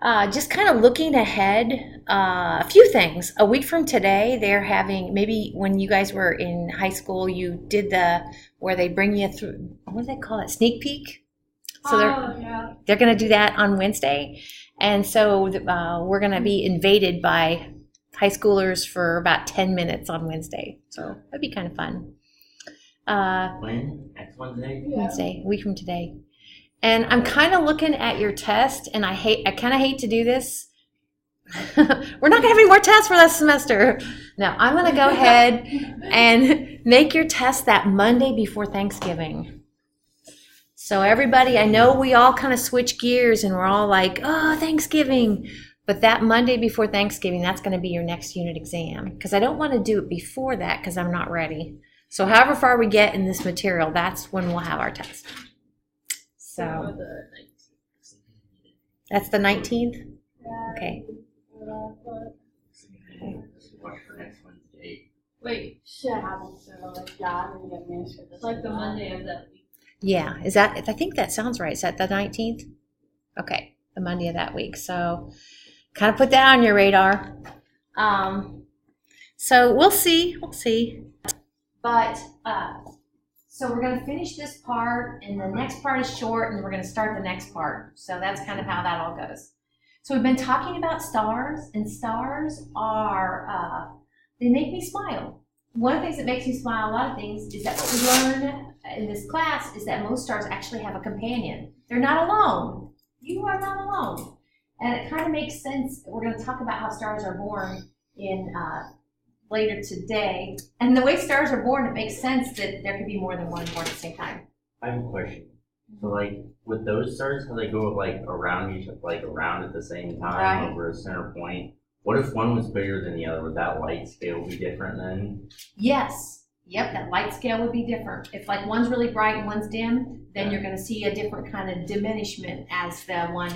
Just kind of looking ahead, a few things. A week from today, they're having, maybe when you guys were in high school, you did where they bring you through, what do they call it? Sneak peek? So Yeah. they're going to do that on Wednesday. And so we're going to be invaded by high schoolers for about 10 minutes on Wednesday. So that'd be kind of fun. When? Next Wednesday? Wednesday, a week from today. And I'm kind of looking at your test, and I kind of hate to do this. We're not going to have any more tests for this semester. No, I'm going to go ahead and make your test that Monday before Thanksgiving. So everybody, I know we all kind of switch gears and we're all like, oh, Thanksgiving. But that Monday before Thanksgiving, that's going to be your next unit exam. Because I don't want to do it before that because I'm not ready. So however far we get in this material, that's when we'll have our test. So that's the 19th? Okay. Watch for next Wednesday. Wait, shit happens to like that and get manuscript. It's like the Monday of that week. Yeah, I think that sounds right. Is that the 19th? Okay, the Monday of that week. So kind of put that on your radar. So we'll see. But, so we're going to finish this part, and the next part is short, and we're going to start the next part. So that's kind of how that all goes. So we've been talking about stars, and stars are, they make me smile. One of the things that makes me smile, a lot of things, is that what we learn in this class is that most stars actually have a companion. They're not alone. You are not alone. And it kind of makes sense. We're going to talk about how stars are born in later today. And the way stars are born, it makes sense that there could be more than one born at the same time. I have a question. So like with those stars, how they go like around around at the same time over a center point? What if one was bigger than the other? Would that light scale be different then? Yes. Yep, that light scale would be different. If like one's really bright and one's dim, then you're going to see a different kind of diminishment as the one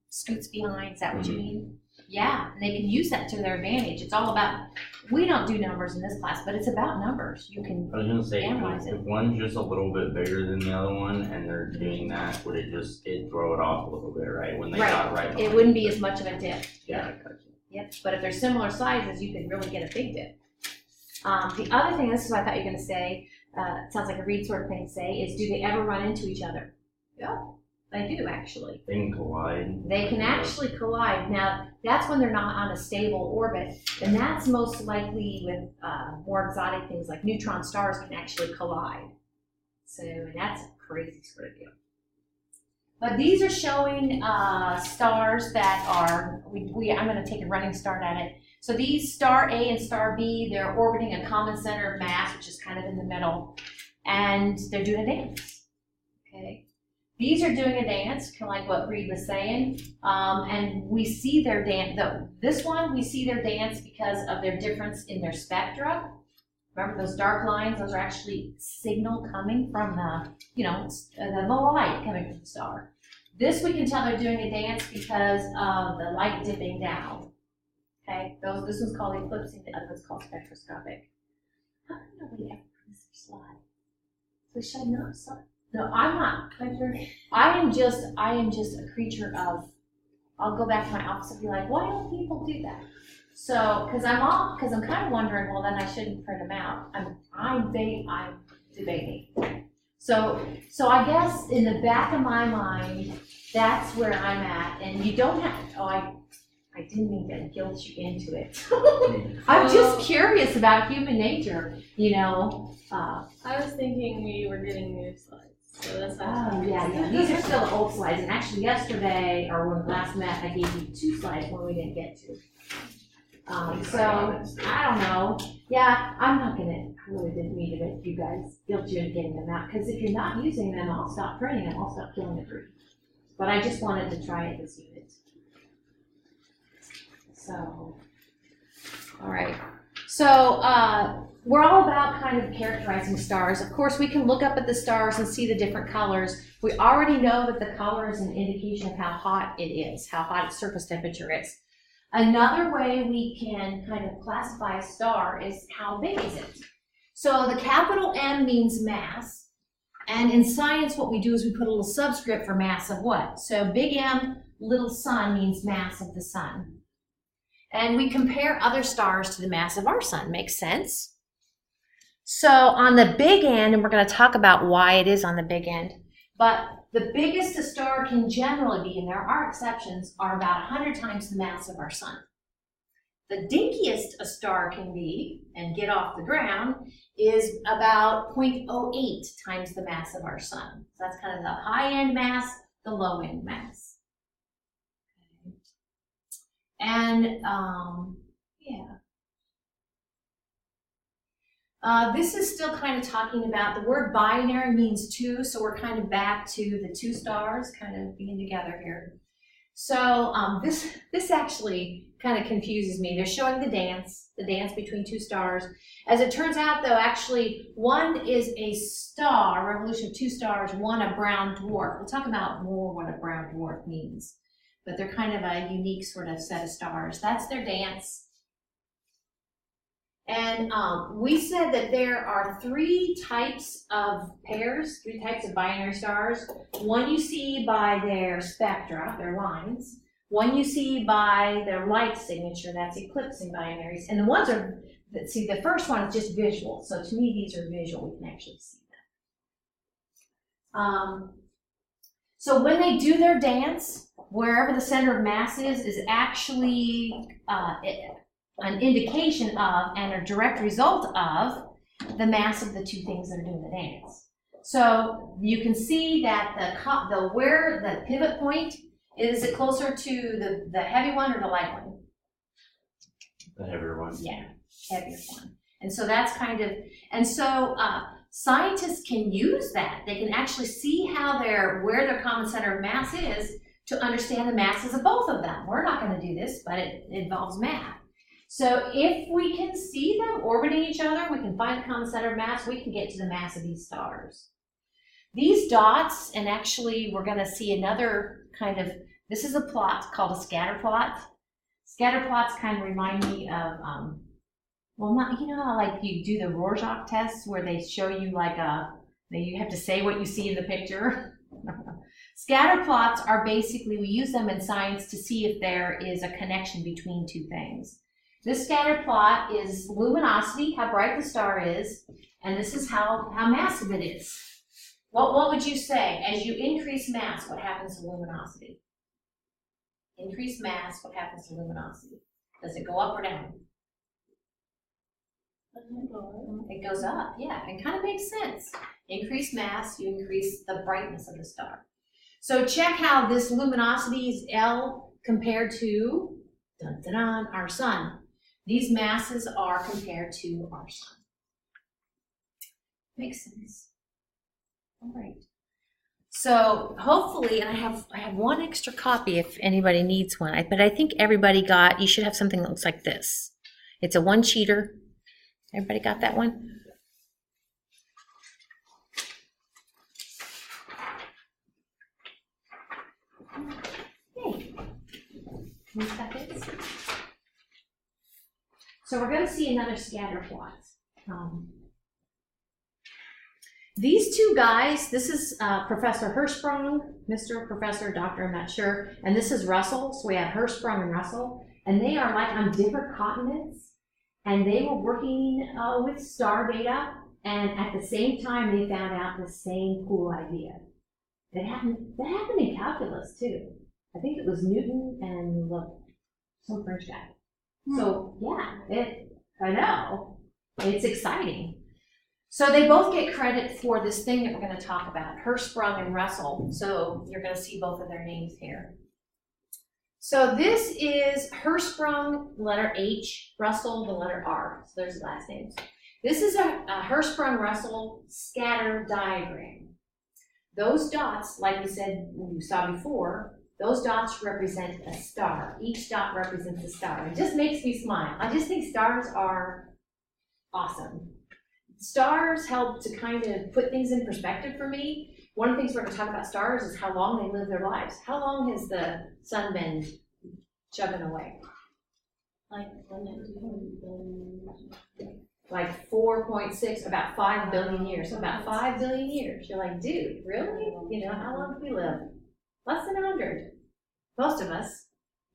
scoots behind. Is that what you mean? Yeah, and they can use that to their advantage. It's all about, we don't do numbers in this class, but it's about numbers. You can I was going to say, analyze it. if one's just a little bit bigger than the other one and they're doing that, would it throw it off a little bit, right? When they got right It wouldn't be as much of a dip. Yeah, I got you. Yep, but if they're similar sizes, you could really get a big dip. The other thing, this is what I thought you were going to say, it sounds like a Reed sort of thing to say, is do they ever run into each other? Yeah, they do actually. They can collide. They can actually collide. Now, that's when they're not on a stable orbit, and that's most likely with more exotic things like neutron stars can actually collide. So, and that's a crazy sort of deal. But these are showing stars that are, I'm going to take a running start at it. So these star A and star B, they're orbiting a common center of mass, which is kind of in the middle, and they're doing a dance. Okay. These are doing a dance, kind of like what Reed was saying, and we see their dance. This one, we see their dance because of their difference in their spectra. Remember those dark lines? Those are actually signal coming from the light coming from the star. This we can tell they're doing a dance because of the light dipping down. Okay, this one's called eclipsing, the other one's called spectroscopic. How come nobody ever put this slide? So should I not start? No, I'm not. I am just a creature of. I'll go back to my office and be like, why don't people do that? So, because I'm kind of wondering, well, then I shouldn't print them out. I'm debating. So I guess in the back of my mind, that's where I'm at, and you don't have. I didn't mean to guilt you into it. I'm just curious about human nature, I was thinking we were getting new slides, so that's why. Yeah. These are still old slides, and actually yesterday, or when we last met, I gave you 2 slides when we didn't get to. So, I don't know. Yeah, I really didn't mean to make you guys guilt you into getting them out, because if you're not using them, I'll stop printing them, I'll stop killing the group. But I just wanted to try it this unit. So, all right. So, we're all about kind of characterizing stars. Of course, we can look up at the stars and see the different colors. We already know that the color is an indication of how hot it is, how hot its surface temperature is. Another way we can kind of classify a star is how big is it. So the capital M means mass, And in science, what we do is we put a little subscript for mass of what? So big M, little sun means mass of the sun. And we compare other stars to the mass of our sun. Makes sense? So on the big end, and we're going to talk about why it is on the big end, but the biggest a star can generally be, and there are exceptions, are about 100 times the mass of our sun. The dinkiest a star can be and get off the ground is about 0.08 times the mass of our sun. So that's kind of the high-end mass, the low-end mass. Okay. And this is still kind of talking about, the word binary means two, so we're kind of back to the two stars kind of being together here. So this actually kind of confuses me. They're showing the dance between two stars. As it turns out, though, actually one is a star, revolution of two stars, one a brown dwarf. We'll talk about more what a brown dwarf means, but they're kind of a unique sort of set of stars. That's their dance. And we said that there are three types of pairs, three types of binary stars. One you see by their spectra, their lines. One you see by their light signature, that's eclipsing binaries. And the ones are, see, the first one is just visual. So to me, these are visual. We can actually see them. So when they do their dance, wherever the center of mass is actually an indication of and a direct result of the mass of the two things that are doing the dance. So you can see that where the pivot point is, it closer to the heavy one or the light one? The heavier one. Yeah, heavier one. And so that's kind of, and so scientists can use that. They can actually see how where their common center of mass is to understand the masses of both of them. We're not going to do this, but it involves math. So if we can see them orbiting each other, we can find the common center of mass, we can get to the mass of these stars. These dots, and actually we're going to see another kind of, this is a plot called a scatter plot. Scatter plots kind of remind me of, well, not, you know how like you do the Rorschach tests where they show you like you have to say what you see in the picture. Scatter plots are basically, we use them in science to see if there is a connection between two things. This scatter plot is luminosity, how bright the star is, and this is how massive it is. What would you say? As you increase mass, what happens to luminosity? Increase mass, what happens to luminosity? Does it go up or down? It goes up, yeah, it kind of makes sense. Increase mass, you increase the brightness of the star. So check how this luminosity is L compared to, dun, dun, dun, our sun. These masses are compared to our sun. Makes sense. All right. So hopefully, and I have one extra copy if anybody needs one, but I think everybody you should have something that looks like this. It's a one-sheeter. Everybody got that one? Hey, who's got this? So we're going to see another scatter plot. These two guys, this is Professor Hirschsprung, Mr. Professor, Doctor, I'm not sure, and this is Russell. So we have Hirschsprung and Russell, and they are like on different continents, and they were working with star data, and at the same time they found out the same cool idea. That happened in calculus too. I think it was Newton and some French guy. So yeah, I know, it's exciting. So they both get credit for this thing that we're going to talk about, Hirschsprung and Russell. So you're going to see both of their names here. So this is Hirschsprung, letter H, Russell, the letter R. So there's the last names. This is a Hirschsprung-Russell scatter diagram. Those dots, like we said, you saw before, those dots represent a star. Each dot represents a star. It just makes me smile. I just think stars are awesome. Stars help to kind of put things in perspective for me. One of the things we're going to talk about stars is how long they live their lives. How long has the sun been chugging away? Like 190 billion. like 4.6, about 5 billion years. So about 5 billion years. You're like, dude, really? You know, how long do we live? Less than 100. Most of us.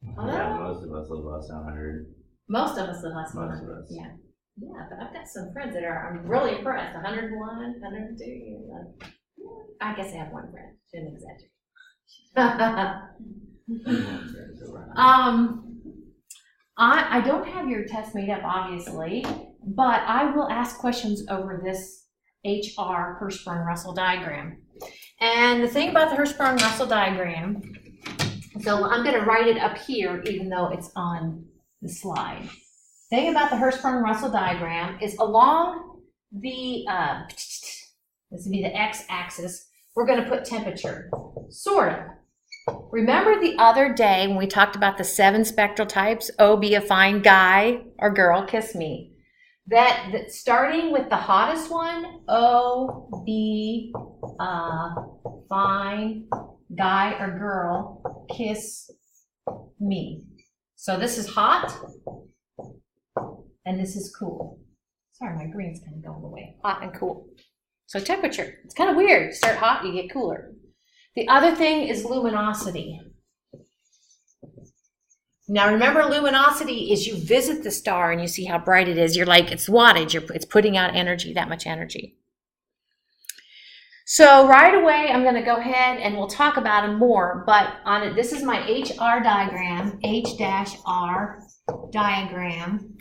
Yeah, most of us live less than 100. Most of us live less than Most of 100. us. Yeah. Yeah, but I've got some friends that are, I'm really impressed. 101, 102. I guess I have one friend. Shouldn't exaggerate. I don't have your test made up, obviously, but I will ask questions over this HR Hirschsprung-Russell diagram. And the thing about the Hirschsprung-Russell diagram, so I'm going to write it up here, even though it's on the slide. The thing about the Hirschsprung-Russell diagram is along the, this would be the x-axis, we're going to put temperature, sort of. Remember the other day when we talked about the 7 spectral types, O, be a fine guy or girl, kiss me. That starting with the hottest one, O, be a fine guy or girl, kiss me. So this is hot, and this is cool. Sorry, my green's kind of going away. Hot and cool. So temperature, it's kind of weird. You start hot, you get cooler. The other thing is luminosity. Now remember, luminosity is you visit the star and you see how bright it is. You're like, it's wattage, it's putting out energy, that much energy. So right away, I'm going to go ahead and we'll talk about them more, but on it, this is my HR diagram, H-R diagram.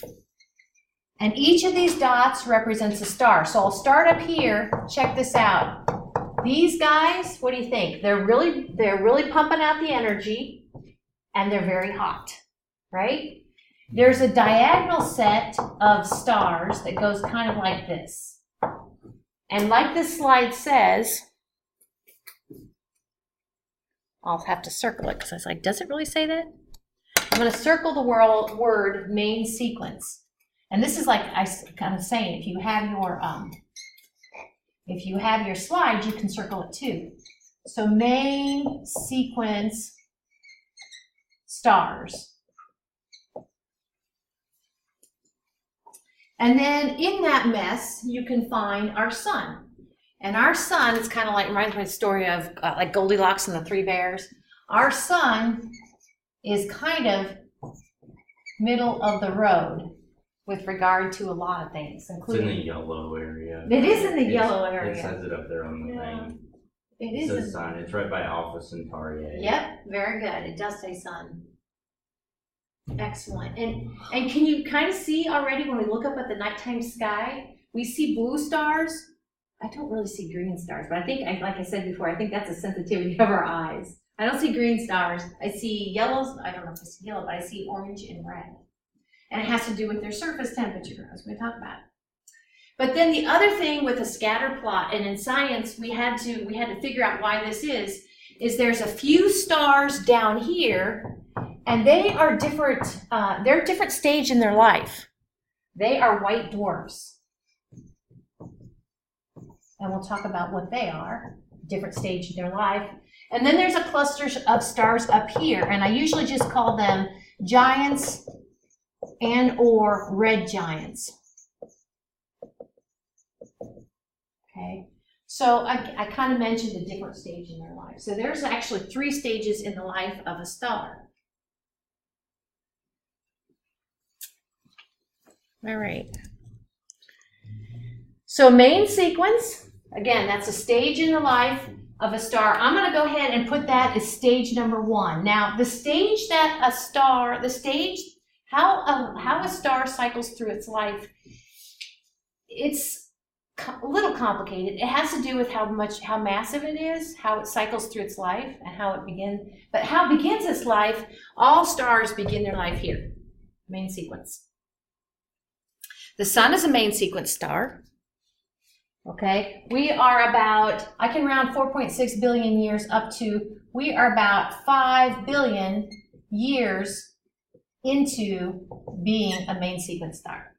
And each of these dots represents a star. So I'll start up here, check this out. These guys, what do you think? They're really pumping out the energy, and they're very hot, right? There's a diagonal set of stars that goes kind of like this. And like this slide says, I'll have to circle it because I was like, does it really say that? I'm going to circle the word main sequence. And this is like I kind of saying, if you have your slide, you can circle it too. So main sequence stars. And then in that mess, you can find our sun. And our sun is kind of like, reminds me of the story of like Goldilocks and the 3 bears. Our sun is kind of middle of the road with regard to a lot of things, including. It's in the yellow area. It is in the yellow area. It says it up there on the thing. It says sun. It's right by Alpha Centauri A. Yep, very good. It does say sun. Excellent. And can you kind of see already when we look up at the nighttime sky, we see blue stars. I don't really see green stars, but I think, like I said before, I think that's a sensitivity of our eyes. I don't see green stars. I see yellows. I don't know if I see yellow, but I see orange and red. And it has to do with their surface temperature, as we talk about. But then the other thing with a scatter plot, and in science we had to figure out why this is there's a few stars down here, and they are different. They're a different stage in their life. They are white dwarfs, and we'll talk about what they are. Different stage in their life. And then there's a cluster of stars up here, and I usually just call them giants and or red giants. Okay, so I kind of mentioned a different stage in their life. So there's actually 3 stages in the life of a star. All right. So main sequence, again, that's a stage in the life of a star. I'm going to go ahead and put that as stage number 1. Now, the stage that a star, how a star cycles through its life, it's a little complicated. It has to do with how massive it is, how it cycles through its life, and how it begins. But how it begins its life, all stars begin their life here, main sequence. The sun is a main sequence star. Okay, we are about, I can round 4.6 billion years up to, we are about 5 billion years into being a main sequence star.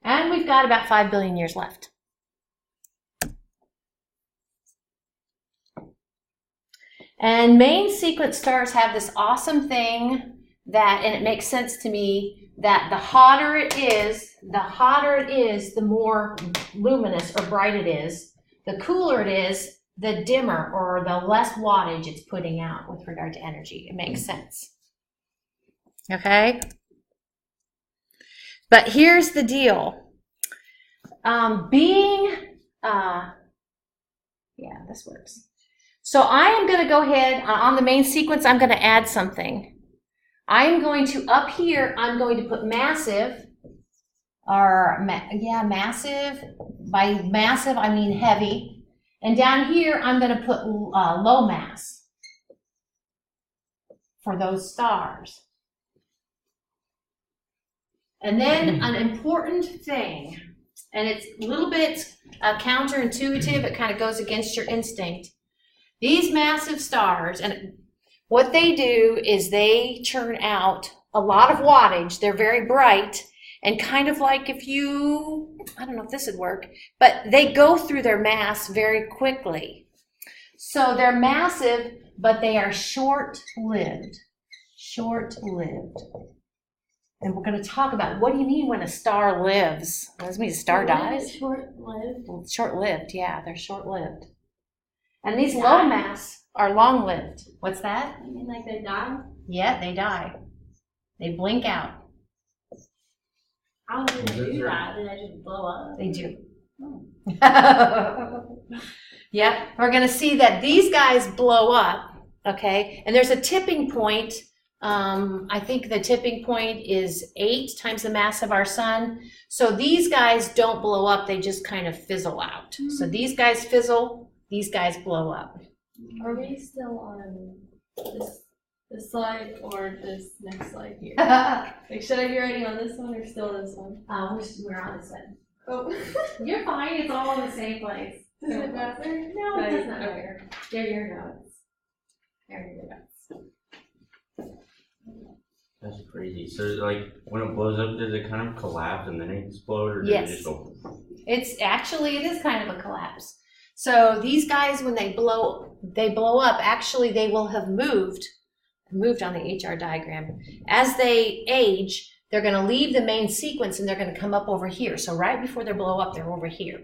And we've got about 5 billion years left. And main sequence stars have this awesome thing that, and it makes sense to me, that the hotter it is, the more luminous or bright it is. The cooler it is, the dimmer or the less wattage it's putting out with regard to energy. It makes sense. Okay? But here's the deal. Yeah, this works. So I am going to go ahead on the main sequence. I'm going to add something. I am going to, up here, I'm going to put massive, massive. By massive, I mean heavy. And down here, I'm going to put low mass for those stars. And then an important thing, and it's a little bit counterintuitive, it kind of goes against your instinct. These massive stars, and what they do is they churn out a lot of wattage. They're very bright, and kind of like if you, I don't know if this would work, but they go through their mass very quickly. So they're massive, but they are short-lived. Short-lived. And we're going to talk about what do you mean when a star lives? What does it mean a star dies? Short-lived. Well, short-lived, yeah, they're short-lived. And these low mass are long-lived. What's that? I mean, like they die? Yeah, they die. They blink out. How do they do that? Did they just blow up? They do. Yep, we're going to see that these guys blow up, okay? And there's a tipping point. I think the tipping point is 8 times the mass of our sun. So these guys don't blow up, they just kind of fizzle out. Mm-hmm. So these guys fizzle, these guys blow up. Are we still on this slide or this next slide here? Like, should I be writing on this one or still this one? We're on this one. Oh. You're fine, it's all in the same place. Does it matter? No, it does not matter. They're your notes. They're your notes. That's crazy. So, like, when it blows up, does it kind of collapse and then explode, or does yes. it just go? It is kind of a collapse. So these guys, when they blow up. Actually, they will have moved on the HR diagram. As they age, they're going to leave the main sequence and they're going to come up over here. So right before they blow up, they're over here.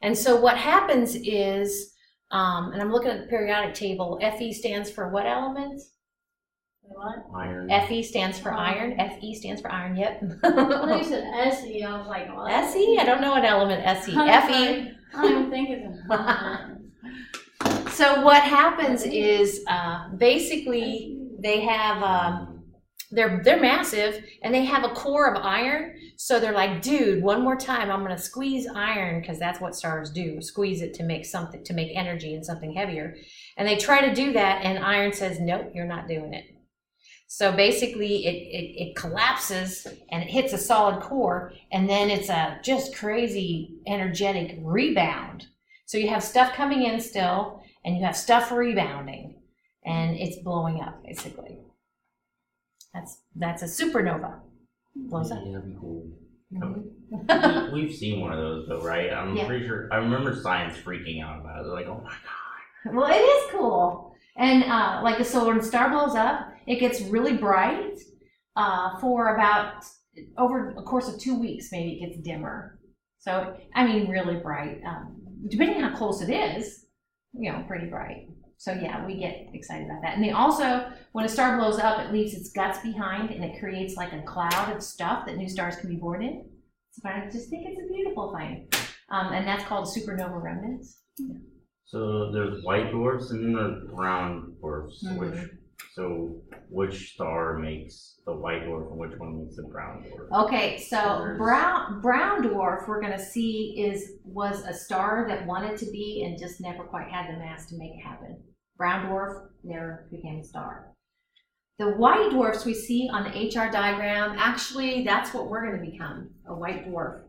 And so what happens is, and I'm looking at the periodic table. Fe stands for what element? What? Iron. Fe stands for iron. Fe stands for iron, yep. I thought you said Se. I was like, what? Se? I don't know what element Se. Fe. I don't even think it's a So what happens is basically they have, they're massive and they have a core of iron. So they're like, dude, one more time, I'm going to squeeze iron because that's what stars do. Squeeze it to make something, to make energy and something heavier. And they try to do that and iron says, nope, you're not doing it. So basically it collapses and it hits a solid core and then it's a just crazy energetic rebound. So you have stuff coming in still and you have stuff rebounding and it's blowing up basically. That's a supernova. Blows up. Yeah, that'd be cool. Mm-hmm. We've seen one of those though, right? I'm pretty sure. I remember science freaking out about it. They're like, oh my god. Well, it is cool. And like so when a star blows up, it gets really bright for about over a course of 2 weeks. Maybe it gets dimmer. So I mean, really bright. Depending on how close it is, pretty bright. So yeah, we get excited about that. And they also, when a star blows up, it leaves its guts behind and it creates like a cloud of stuff that new stars can be born in. So I just think it's a beautiful thing. And that's called supernova remnants. Yeah. So there's white dwarfs and then there's brown dwarfs. Mm-hmm. Which star makes the white dwarf and which one makes the brown dwarf? Okay, so brown dwarf we're going to see was a star that wanted to be and just never quite had the mass to make it happen. Brown dwarf never became a star. The white dwarfs we see on the HR diagram, actually that's what we're going to become, a white dwarf.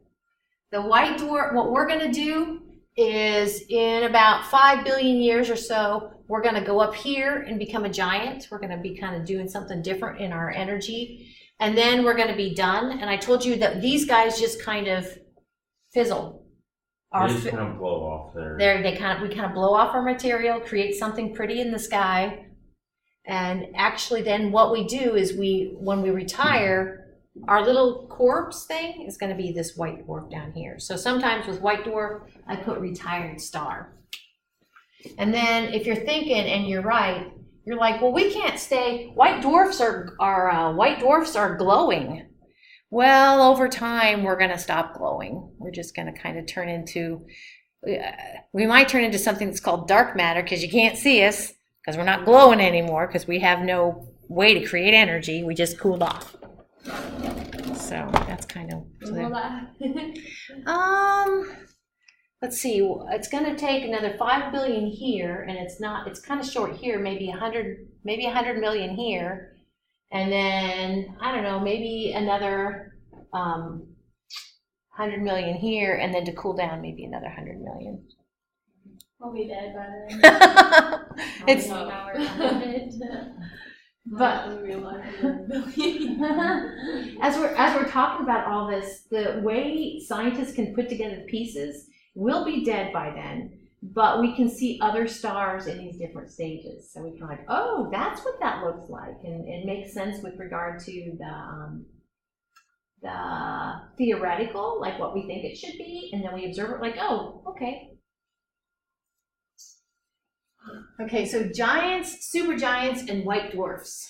The white dwarf, what we're going to do is in about 5 billion years or so, we're going to go up here and become a giant. We're going to be kind of doing something different in our energy. And then we're going to be done. And I told you that these guys just kind of fizzle. They just kind of blow off there. We kind of blow off our material, create something pretty in the sky. And actually then what we do is when we retire, our little corpse thing is going to be this white dwarf down here. So sometimes with white dwarf, I put retired star. And then if you're thinking, and you're right, you're like, well, we can't stay. White dwarfs are glowing. Well, over time, we're going to stop glowing. We're just going to kind of turn into, we might turn into something that's called dark matter because you can't see us because we're not glowing anymore because we have no way to create energy. We just cooled off. So that's kind of. Let's see. It's going to take another 5 billion here, and it's kind of short here. Maybe 100 million here, and then I don't know, maybe another 100 million here, and then to cool down, maybe another 100 million. I'll be dead by then. It's. But as we're talking about all this, the way scientists can put together the pieces, we'll be dead by then, but we can see other stars in these different stages. So we can like, oh, that's what that looks like, and it makes sense with regard to the theoretical, like what we think it should be, and then we observe it like, oh, okay. Okay, so giants, supergiants, and white dwarfs.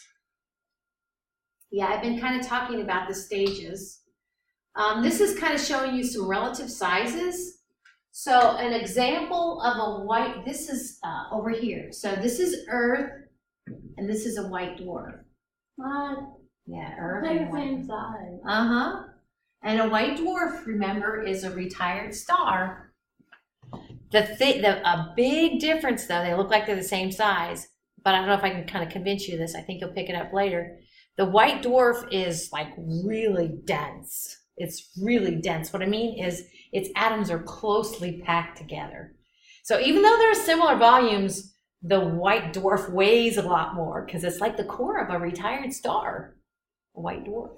Yeah, I've been kind of talking about the stages. This is kind of showing you some relative sizes. So an example of a white, this is over here. So this is Earth, and this is a white dwarf. What? Yeah, Earth They're and the white. same size. Uh-huh. And a white dwarf, remember, is a retired star. A big difference, though, they look like they're the same size, but I don't know if I can kind of convince you of this. I think you'll pick it up later. The white dwarf is like really dense. It's really dense. What I mean is its atoms are closely packed together. So even though they're similar volumes, the white dwarf weighs a lot more because it's like the core of a retired star, a white dwarf.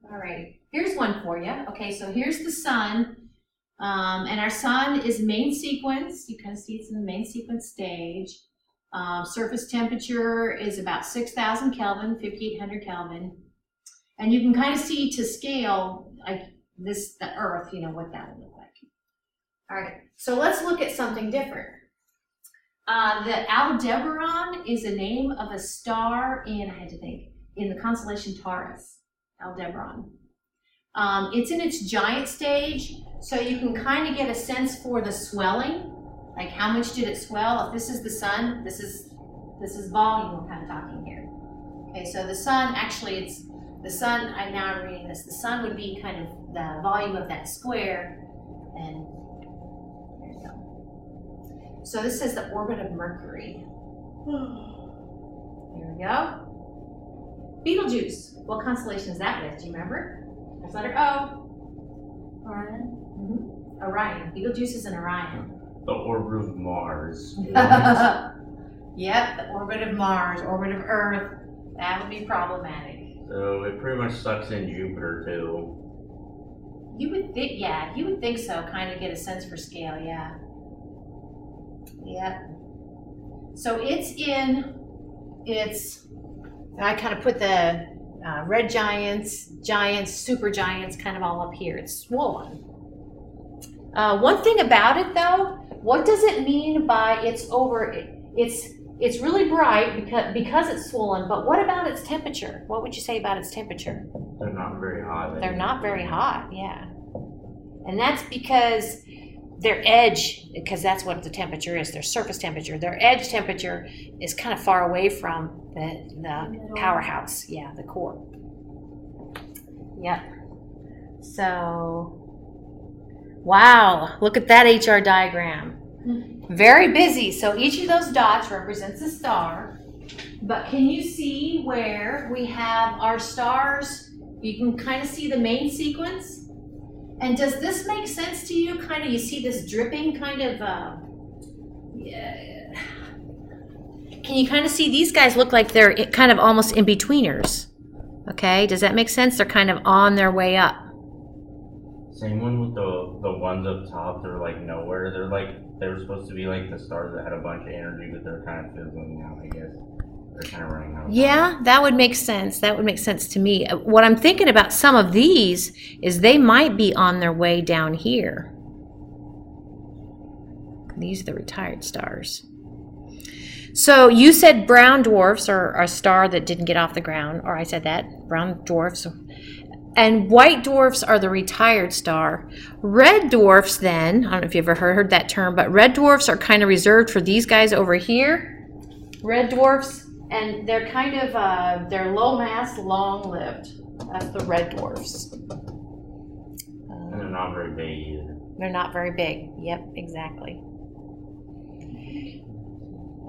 All right, here's one for you. Okay, so here's the sun, and our sun is main sequence. You kind of see it's in the main sequence stage. Surface temperature is about 6,000 Kelvin, 5,800 Kelvin. And you can kind of see to scale, like this, the Earth, you know, what that would look like. All right, so let's look at something different. The Aldebaran is a name of a star in, I had to think, in the constellation Taurus, Aldebaran. It's in its giant stage, so you can kind of get a sense for the swelling, like how much did it swell. If this is the sun, this is volume we're kind of talking here. Okay, so the sun, actually it's, the sun, I'm reading this, the sun would be kind of the volume of that square, and there you go. So this is the orbit of Mercury. Here we go. Betelgeuse, what constellation is that with? Do you remember? There's letter O. Orion. Mm-hmm. Orion. Betelgeuse is in Orion. The orbit of Mars. Yep, the orbit of Mars, orbit of Earth. That would be problematic. So it pretty much sucks in Jupiter too. You would think, yeah, you would think so. Kind of get a sense for scale, yeah. Yep. So I kind of put the red giants, super giants kind of all up here. It's swollen. One thing about it though, what does it mean by it's really bright because it's swollen, but what about its temperature? What would you say about its temperature? They're not very hot. They're not very hot, yeah. And that's because their edge, because that's what the temperature is, their surface temperature, their edge temperature is kind of far away from the powerhouse, yeah, the core. Yep. So, wow, look at that HR diagram. Very busy. So each of those dots represents a star. But can you see where we have our stars? You can kind of see the main sequence. And does this make sense to you? Kind of, you see this dripping kind of, yeah. Can you kind of see these guys look like they're kind of almost in-betweeners? Okay, does that make sense? They're kind of on their way up. Same one with the ones up top. They're like nowhere. They were supposed to be like the stars that had a bunch of energy, but they're kind of fizzling out, I guess. They're kind of running out of Yeah, time. that would make sense. That would make sense to me. What I'm thinking about some of these is they might be on their way down here. These are the retired stars. So you said brown dwarfs are a star that didn't get off the ground, or I said that, brown dwarfs. And white dwarfs are the retired star. Red dwarfs then, I don't know if you ever heard that term, but red dwarfs are kind of reserved for these guys over here. Red dwarfs, and they're kind of, they're low mass, long lived. That's the red dwarfs. And they're not very big either. They're not very big. Yep, exactly.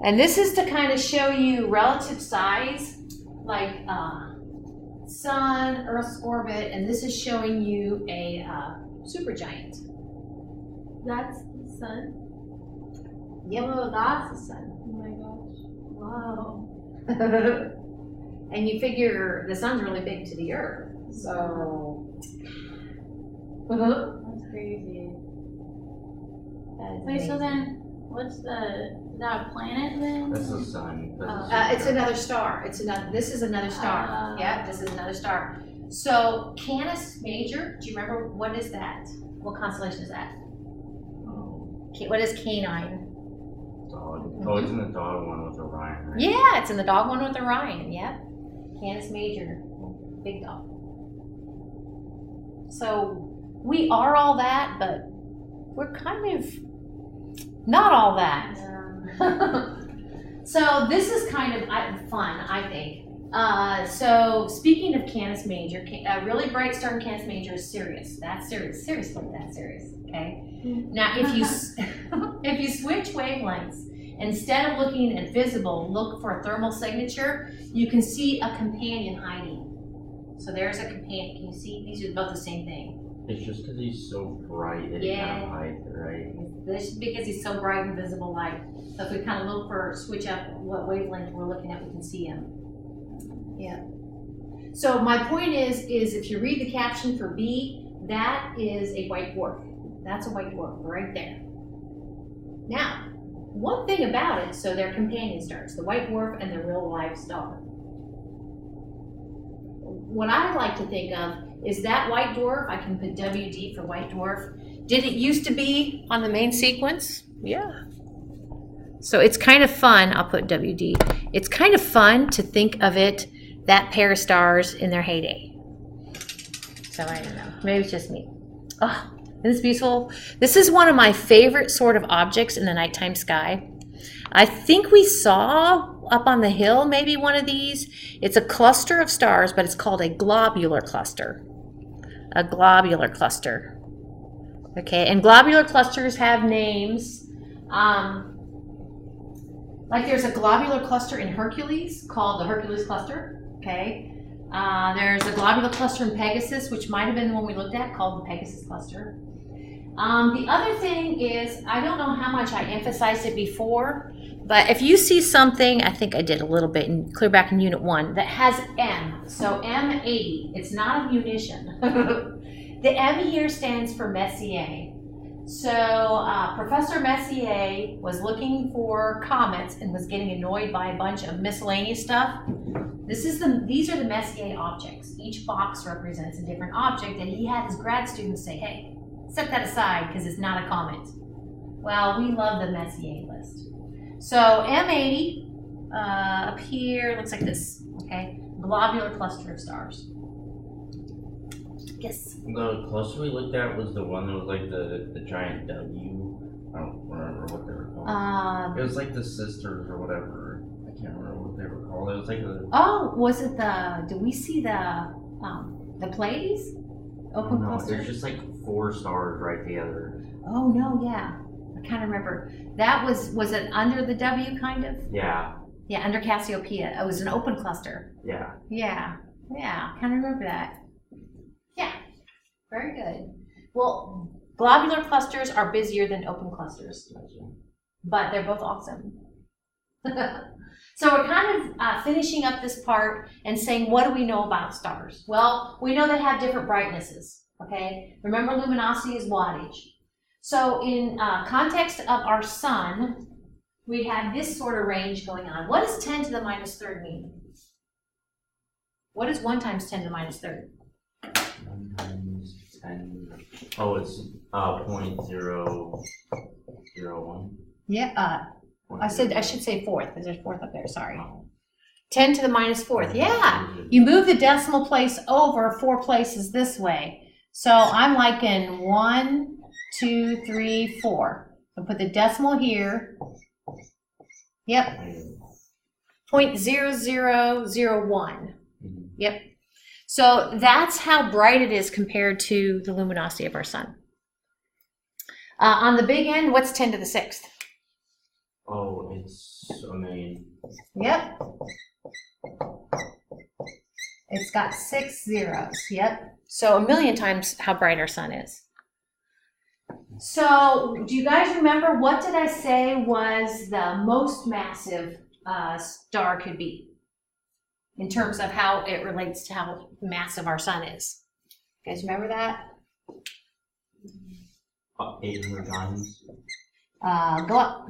And this is to kind of show you relative size, like Sun, Earth's orbit, and this is showing you a supergiant. That's the sun. Yep, that's the Sun. Oh my gosh. Wow. And you figure the Sun's really big to the Earth, so. That's crazy. That is Wait, so amazing. then what's that planet then? That's the sun. It's another star. This is another star. Yeah, this is another star. So Canis Major, do you remember what is that? What constellation is that? What is Canine? Dog. Oh, it's in the dog one with Orion, right? Yeah, it's in the dog one with Orion. Yep. Canis Major, big dog. So we are all that, but we're kind of not all that. So this is kind of fun, I think. So speaking of Canis Major, a really bright star in Canis Major is Sirius. That's Sirius. Seriously, that's Sirius. Okay. Now, if you if you switch wavelengths, instead of looking at visible, look for a thermal signature. You can see a companion hiding. So there's a companion. Can you see? These are both the same thing. It's just because he's so bright that he kind of hides it, right? This is because he's so bright and visible light. So if we kind of look for, switch up what wavelength we're looking at, we can see him. Yeah. So my point is if you read the caption for B, that is a white dwarf. That's a white dwarf right there. Now, one thing about it, so they're companion stars, the white dwarf and the real live star. What I like to think of is that white dwarf, I can put WD for white dwarf. Did it used to be on the main sequence? Yeah. So it's kind of fun, I'll put WD. It's kind of fun to think of it, that pair of stars in their heyday. So I don't know, maybe it's just me. Oh, isn't this beautiful? This is one of my favorite sort of objects in the nighttime sky. I think we saw up on the hill maybe one of these. It's a cluster of stars, but it's called a globular cluster. A globular cluster. Okay, and globular clusters have names. Like there's a globular cluster in Hercules called the Hercules cluster. Okay. There's a globular cluster in Pegasus, which might have been the one we looked at, called the Pegasus cluster. The other thing is, I don't know how much I emphasized it before, but if you see something, I think I did a little bit in clear back in Unit 1, that has M, so M80, it's not a munition. The M here stands for Messier. So Professor Messier was looking for comets and was getting annoyed by a bunch of miscellaneous stuff. These are the Messier objects. Each box represents a different object, and he had his grad students say, hey, set that aside because it's not a comet. Well, we love the Messier list. So M80 up here looks like this, okay? Globular cluster of stars. Yes? The cluster we looked at was the one that was like the giant W. I don't remember what they were called. It was like the sisters or whatever. I can't remember what they were called. It was like a... Oh, was it did we see the Pleiades? Open cluster? There's just like 4 stars right together. Oh, no, yeah. I kind of remember. That was it under the W kind of? Yeah. Yeah, under Cassiopeia. It was an open cluster. Yeah. Yeah, kind of remember that. Yeah, very good. Well, globular clusters are busier than open clusters, but they're both awesome. So we're kind of finishing up this part and saying, what do we know about stars? Well, we know they have different brightnesses, okay? Remember, luminosity is wattage. So in context of our sun, we have this sort of range going on. What does 10 to the minus third mean? What is 1 times 10 to the minus third? 1 times 10. Oh, it's 0.001. Yeah, I should say fourth, because there's fourth up there, sorry. 10 to the minus fourth, yeah. You move the decimal place over 4 places this way. So I'm liking 1, 2, 3, 4. So put the decimal here. Yep. 0.0001. Yep. So that's how bright it is compared to the luminosity of our sun. On the big end, what's 10 to the 6th? Oh, it's a million. Yep. It's got 6 zeros. Yep. So a million times how bright our sun is. So do you guys remember, what did I say was the most massive star could be in terms of how it relates to how massive our sun is? You guys remember that? 800 times. Go up.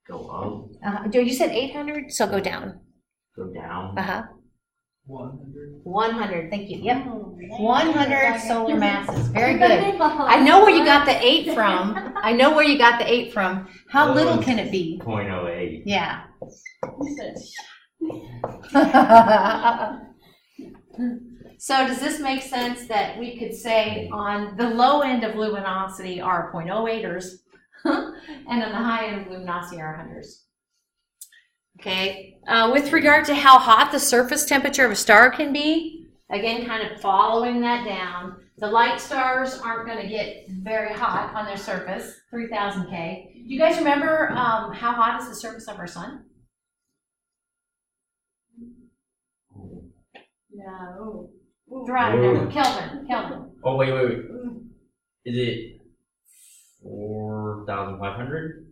Go up. You said 800, so go down. Go down. 100. 100, thank you. Yep. 100 solar masses. Very good. I know where you got the 8 from. I know where you got the 8 from. How little can it be? 0.08. Yeah. So does this make sense that we could say on the low end of luminosity are 0.08ers and on the high end of luminosity are 100s? Okay, with regard to how hot the surface temperature of a star can be, again, kind of following that down, the light stars aren't going to get very hot on their surface, 3000 K. Do you guys remember how hot is the surface of our sun? No. Kelvin. Oh, wait. Is it 4,500?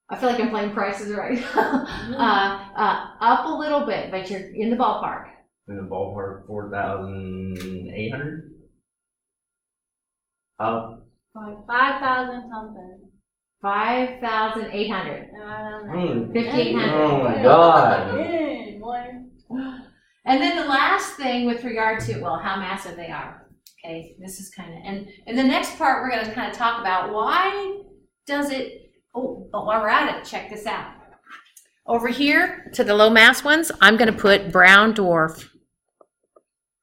I feel like I'm playing Prices Right. Up a little bit, but you're in the ballpark. In the ballpark, 4,800? Up. 5,000 something. 5,800. 5,800. Oh my God. And then the last thing with regard to, well, how massive they are. Okay, this is kind of, and in the next part, we're going to kind of talk about why does it, while we're at it, check this out. Over here to the low mass ones, I'm going to put brown dwarf.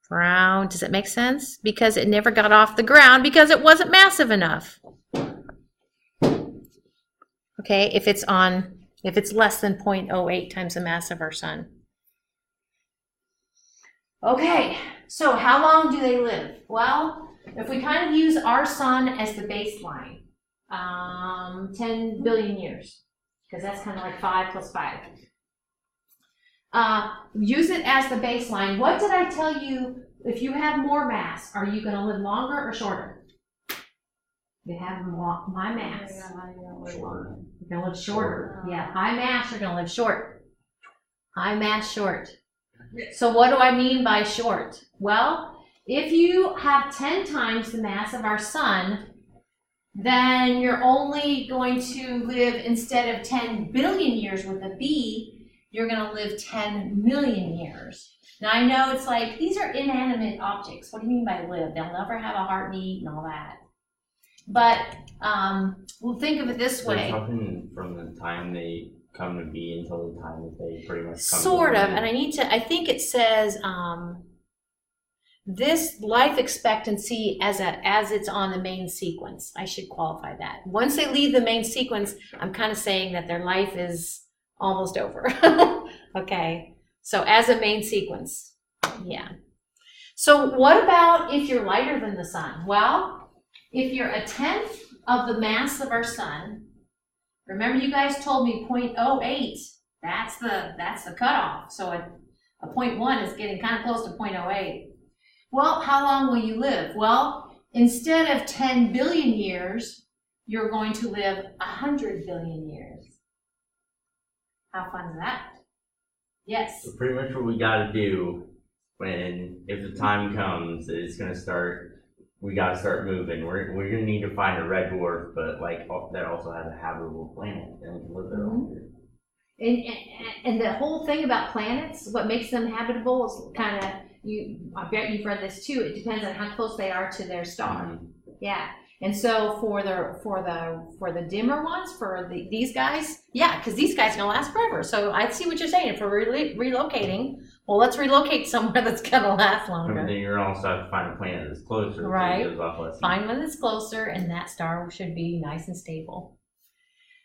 Brown, does it make sense? Because it never got off the ground because it wasn't massive enough. Okay, if it's less than 0.08 times the mass of our sun. Okay, so how long do they live? Well, if we kind of use our sun as the baseline, 10 billion years, because that's kind of like 5 plus 5. Use it as the baseline. What did I tell you? If you have more mass, are you going to live longer or shorter? You have my mass. Shorter. You're going to live shorter. Yeah, high mass, you're going to live short. High mass, short. So what do I mean by short? Well, if you have 10 times the mass of our sun, then you're only going to live, instead of 10 billion years with a B, you're going to live 10 million years. Now I know it's like, these are inanimate objects. What do you mean by live? They'll never have a heartbeat and all that. But we'll think of it this way. They're talking from the time they come to be until the time that they pretty much come sort to of, and I think it says this life expectancy as it's on the main sequence. I should qualify that. Once they leave the main sequence, I'm kind of saying that their life is almost over. Okay, so as a main sequence, yeah. So what about if you're lighter than the sun? Well, if you're a 10th of the mass of our sun, remember you guys told me 0.08, that's the cutoff. So a 0.1 is getting kind of close to 0.08. Well, how long will you live? Well, instead of 10 billion years, you're going to live 100 billion years. How fun is that? Yes. So pretty much what we got to do if the time comes, it's going to start we gotta start moving. We're gonna need to find a red dwarf, but like that also has a habitable planet and we can live there all year. And the whole thing about planets, what makes them habitable is kind of, I bet you've read this too, it depends on how close they are to their star. Mhm. Yeah. And so for the dimmer ones, for these guys, yeah, because these guys can last forever. So I see what you're saying. If we're relocating, well, let's relocate somewhere that's gonna last longer. But then you're also have to find a planet that's closer. Right. So it gives off less Find one that's closer, and that star should be nice and stable.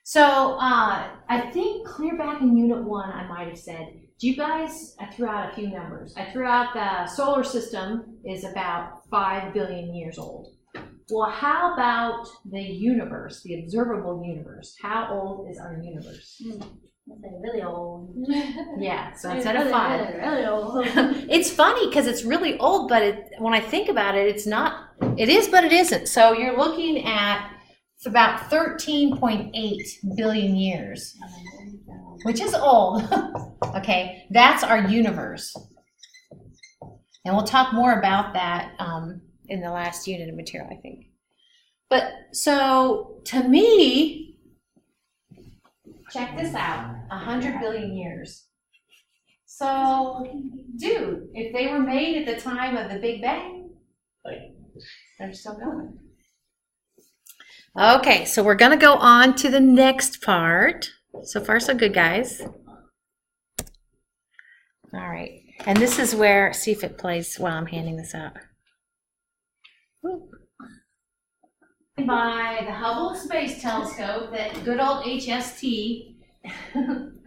So I think clear back in Unit 1, I might have said, I threw out a few numbers. I threw out the solar system is about 5 billion years old. Well, how about the universe, the observable universe? How old is our universe? Really old. Yeah, so instead of 5. Really old. It's funny because it's really old, but when I think about it, it's not. It is, but it isn't. So you're looking at about 13.8 billion years, which is old. Okay, that's our universe. And we'll talk more about that in the last unit of material, I think. But so to me, check this out, 100 billion years. So, dude, if they were made at the time of the Big Bang, they're still going. Okay, so we're gonna go on to the next part. So far, so good, guys. All right, and this is where, see if it plays while I'm handing this out. By the Hubble Space Telescope, that good old HST, and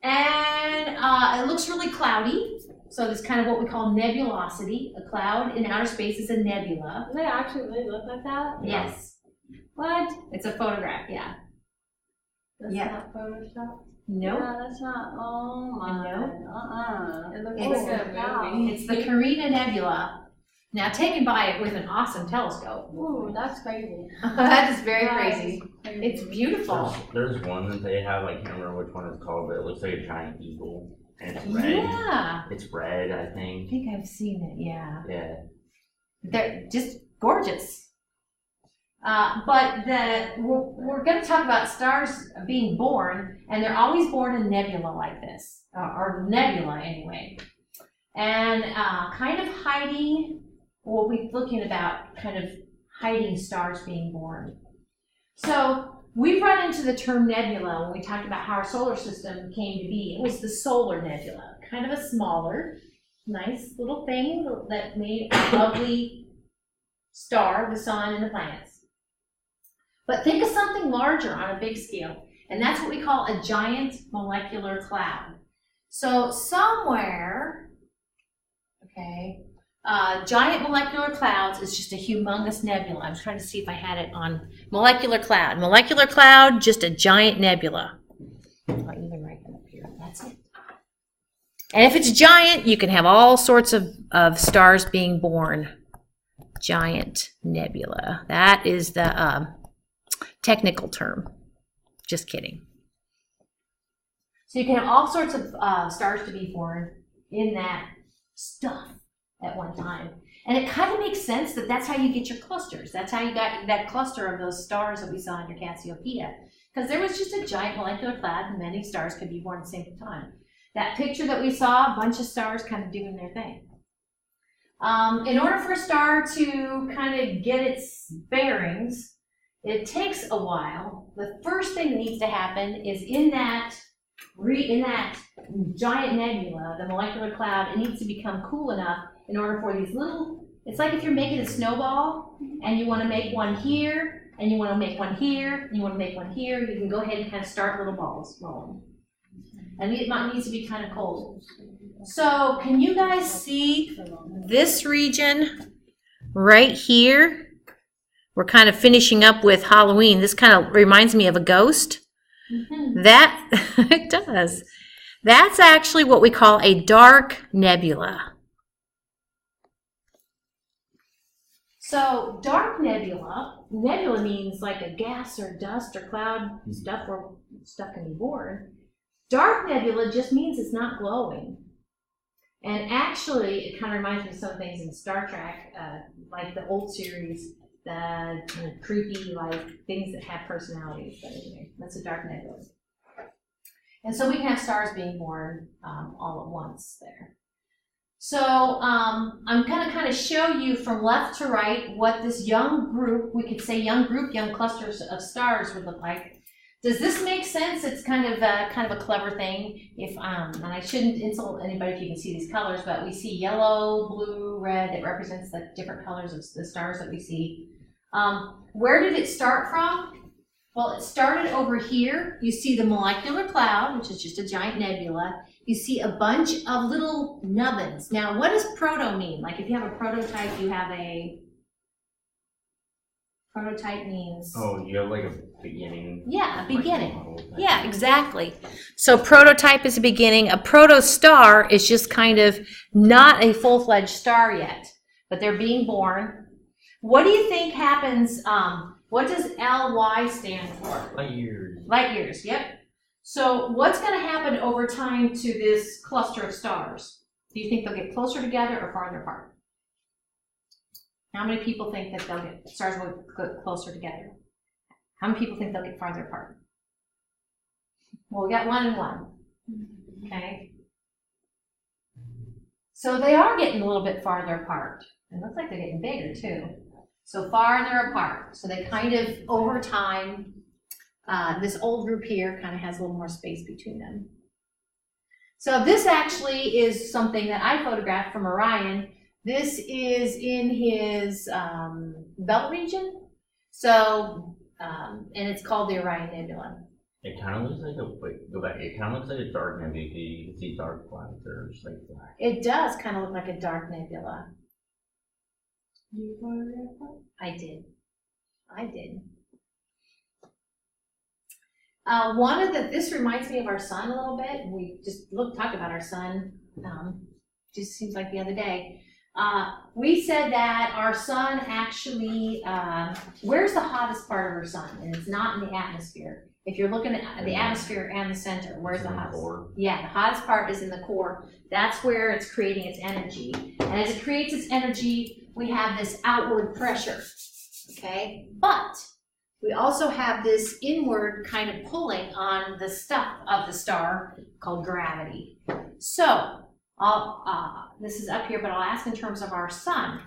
it looks really cloudy. So this kind of what we call nebulosity. A cloud in outer space is a nebula. Do they actually really look like that? Yes. What? It's a photograph, yeah. That's Yeah. not Photoshop? Nope. No, that's not. Oh my. No. It looks It's like a movie. It's the Carina Nebula. Now taken by with an awesome telescope. Ooh, that's crazy. That is very That is crazy. crazy. It's beautiful. There's one that they have, I can't remember which one it's called, but it looks like a giant eagle. And it's red. Yeah. It's red, I I think. think I've seen it, yeah. Yeah. They're just gorgeous. But we're going to talk about stars being born, and they're always born in nebula like this, or nebula anyway. And kind of hiding, we'll be looking about kind of hiding stars being born. So we've run into the term nebula when we talked about how our solar system came to be. It was the solar nebula, kind of a smaller, nice little thing that made a lovely star, the sun, and the planets. But think of something larger on a big scale, and that's what we call a giant molecular cloud. So somewhere, okay, giant molecular clouds is just a humongous nebula. I'm trying to see if I had it on molecular cloud. Molecular cloud, just a giant nebula. I'll even write that up here. That's it. And if it's giant, you can have all sorts of stars being born. Giant nebula. That is the technical term. Just kidding. So you can have all sorts of stars to be born in that stuff at one time. And it kind of makes sense that that's how you get your clusters. That's how you got that cluster of those stars that we saw in your Cassiopeia. Because there was just a giant molecular cloud and many stars could be born at the same time. That picture that we saw, a bunch of stars kind of doing their thing. In order for a star to kind of get its bearings, it takes a while. The first thing that needs to happen is in that giant nebula, the molecular cloud, it needs to become cool enough in order for these little, it's like if you're making a snowball and you want to make one here, and you want to make one here, and you want to make one here, you can go ahead and kind of start little balls rolling. And it needs to be kind of cold. So can you guys see this region right here? We're kind of finishing up with Halloween. This kind of reminds me of a ghost. Mm-hmm. That, it does. That's actually what we call a dark nebula. So dark nebula means like a gas or dust or cloud stuff where stuff can be born. Dark nebula just means it's not glowing. And actually, it kind of reminds me of some things in Star Trek, like the old series, the kind of creepy, like things that have personalities. But anyway, that's a dark nebula. And so we can have stars being born all at once there. So I'm going to kind of show you from left to right what this young group, we could say young group, young clusters of stars would look like. Does this make sense? It's kind of a clever thing. If and I shouldn't insult anybody if you can see these colors, but we see yellow, blue, red. That represents the different colors of the stars that we see. Where did it start from? Well, it started over here. You see the molecular cloud, which is just a giant nebula. You see a bunch of little nubbins. Now, what does proto mean? Like if you have a prototype, you have a prototype means. Oh, you have like a beginning. Yeah, a beginning. Like Yeah, exactly. So prototype is a beginning. A protostar is just kind of not a full-fledged star yet, but they're being born. What do you think happens? What does LY stand for? Light years. Light years, yep. So what's going to happen over time to this cluster of stars? Do you think they'll get closer together or farther apart? How many people think that stars will get closer together? How many people think they'll get farther apart? Well, we got 1 and 1. Okay. So they are getting a little bit farther apart. It looks like they're getting bigger too. So farther apart. So they kind of, over time, this old group here kind of has a little more space between them. So this actually is something that I photographed from Orion. This is in his belt region. So, and it's called the Orion Nebula. It kind of looks like go back. It kind of looks like a dark nebula. You can see dark clouds that are just like black. It does kind of look like a dark nebula. You photographed that? I did. This reminds me of our sun a little bit. We just talked about our sun, just seems like the other day. We said that our sun actually, where's the hottest part of our sun? And it's not in the atmosphere. If you're looking at the atmosphere and the center, where's the hottest? Yeah, the hottest part is in the core. That's where it's creating its energy. And as it creates its energy, we have this outward pressure, okay? But we also have this inward kind of pulling on the stuff of the star called gravity. So, this is up here, but I'll ask in terms of our sun.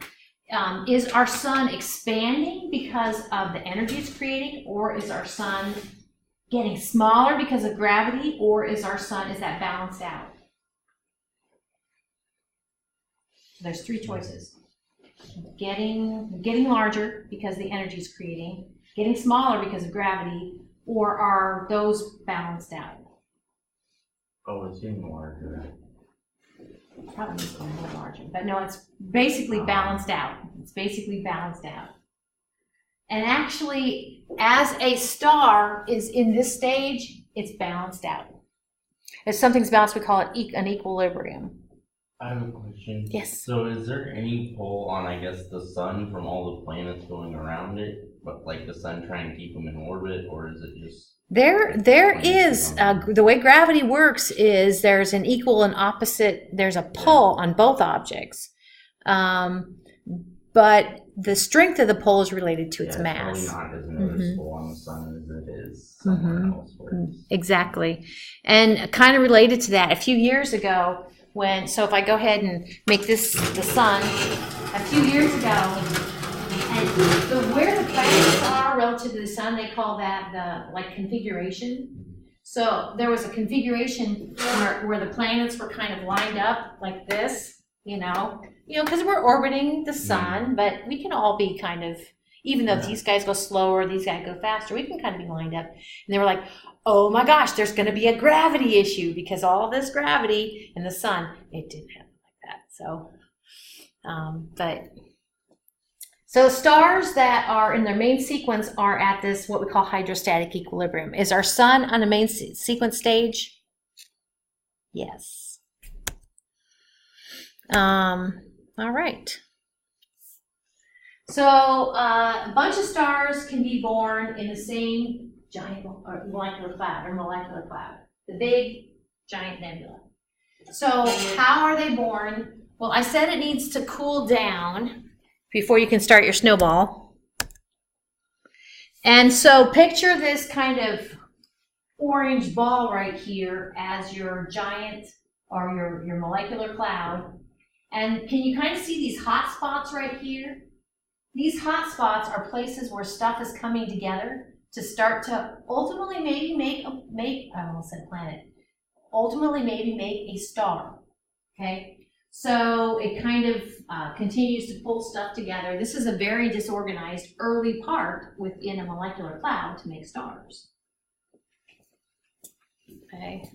Is our sun expanding because of the energy it's creating, or is our sun getting smaller because of gravity, or is that balanced out? There's 3 choices. Getting larger because the energy is creating, getting smaller because of gravity, or are those balanced out? Oh, it's getting larger. Probably needs to be a little larger, but no, it's basically balanced out. And actually, as a star is in this stage, it's balanced out. If something's balanced, we call it an equilibrium. I have a question. Yes. So is there any pull on, I guess, the sun from all the planets going around it, but like the sun trying to keep them in orbit, or is it just... There is, the way gravity works is there's an equal and opposite, there's a pull on both objects. But the strength of the pull is related to its mass. It's probably not as noticeable on the sun as it is somewhere else. Exactly. And kind of related to that, a few years ago, so if I go ahead and make this the sun, a few years ago, and where the planets are relative to the sun, they call that the configuration. So there was a configuration where the planets were kind of lined up like this, because we're orbiting the sun, but we can all be kind of, even though these guys go slower, these guys go faster, we can kind of be lined up. And they were like, oh my gosh, there's going to be a gravity issue because all this gravity in the sun, it didn't happen like that. So stars that are in their main sequence are at this, what we call hydrostatic equilibrium. Is our sun on the main sequence stage? Yes. All right. So a bunch of stars can be born in the same giant molecular cloud, the big giant nebula. So how are they born? Well, I said it needs to cool down before you can start your snowball. And so picture this kind of orange ball right here as your giant or your molecular cloud. And can you kind of see these hot spots right here? These hot spots are places where stuff is coming together to start to ultimately maybe I almost said planet, ultimately maybe make a star, okay? So it kind of continues to pull stuff together. This is a very disorganized early part within a molecular cloud to make stars. Okay.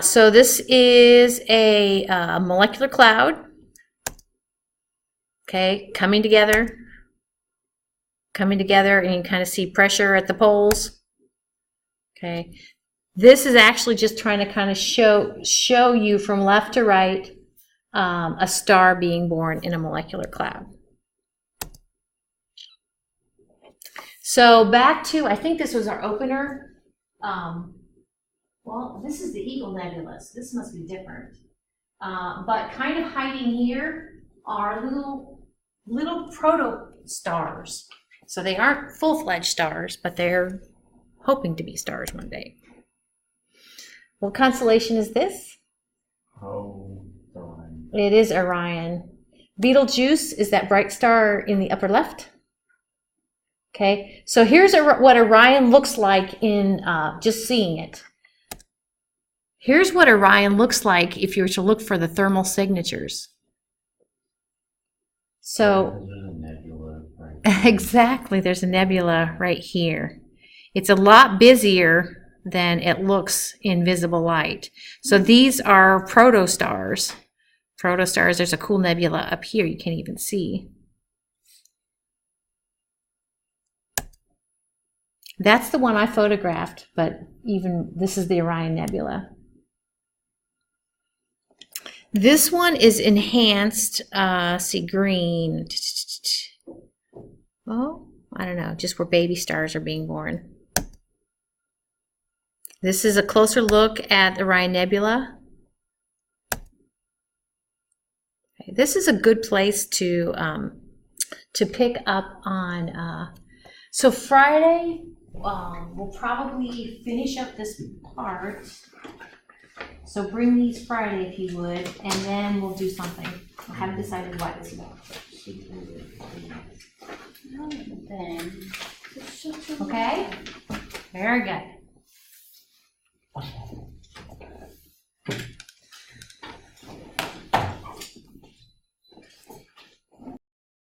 So this is a molecular cloud, okay, coming together, and you kind of see pressure at the poles, okay. This is actually just trying to kind of show you from left to right a star being born in a molecular cloud. So back to, I think this was our opener. Well, this is the Eagle Nebula. So this must be different. But kind of hiding here are little proto-stars. So they aren't full-fledged stars, but they're hoping to be stars one day. What constellation is this? Oh, Orion. It is Orion. Betelgeuse is that bright star in the upper left. Okay, so here's what Orion looks like in just seeing it. Here's what Orion looks like if you were to look for the thermal signatures. So, There's a nebula right exactly, there's a nebula right here. It's a lot busier than it looks in visible light. So these are protostars. Protostars, there's a cool nebula up here you can't even see. That's the one I photographed, but even this is the Orion Nebula. This one is enhanced, see green. Oh, I don't know, just where baby stars are being born. This is a closer look at the Orion Nebula. Okay, this is a good place to pick up on. So Friday, we'll probably finish up this part. So bring these Friday if you would, and then we'll do something. I haven't decided what it's about. Okay? Very good.